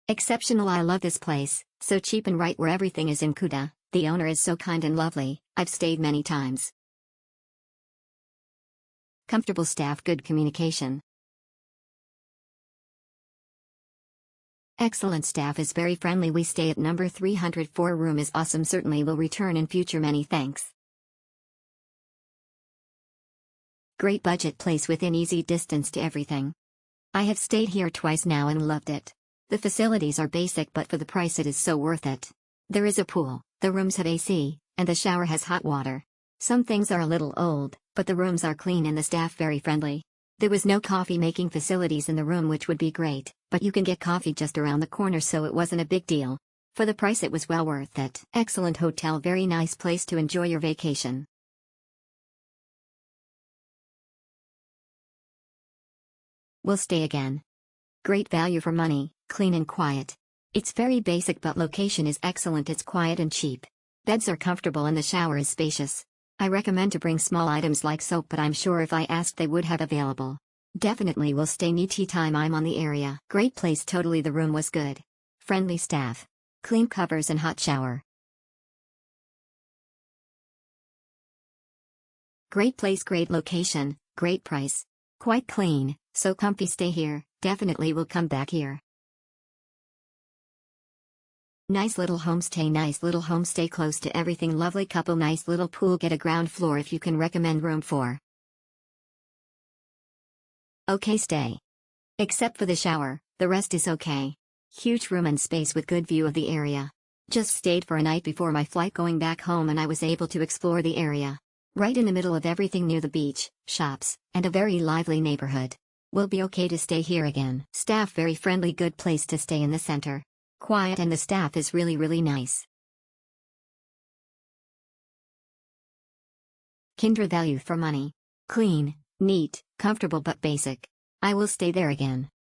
Exceptional. I love this place, so cheap and right where everything is in Kuta. The owner is so kind and lovely. I've stayed many times. Comfortable staff, good communication. Excellent staff is very friendly. We stay at number 304. Room is awesome. Certainly will return in future. Many thanks. Great budget place within easy distance to everything. I have stayed here twice now and loved it. The facilities are basic, but for the price it is so worth it. There is a pool, the rooms have AC, and the shower has hot water. Some things are a little old, but the rooms are clean and the staff very friendly. There was no coffee making facilities in the room, which would be great, but you can get coffee just around the corner, so it wasn't a big deal. For the price it was well worth it. Excellent hotel, very nice place to enjoy your vacation. We'll stay again. Great value for money, clean and quiet. It's very basic, but location is excellent. It's quiet and cheap. Beds are comfortable and the shower is spacious. I recommend to bring small items like soap, but I'm sure if I asked they would have available. Definitely will stay me tea time I'm on the area. Great place totally. The room was good. Friendly staff. Clean covers and hot shower. Great place, great location, great price. Quite clean, so comfy. Stay here, definitely will come back here. Nice little homestay close to everything. Lovely couple, nice little pool. Get a ground floor if you can. Recommend room 4. Okay, stay. Except for the shower, the rest is okay. Huge room and space with good view of the area. Just stayed for a night before my flight going back home, and I was able to explore the area. Right in the middle of everything, near the beach, shops, and a very lively neighborhood. Will be okay to stay here again. Staff very friendly, good place to stay in the center. Quiet and the staff is really nice. Kondra, value for money. Clean, neat, comfortable but basic. I will stay there again.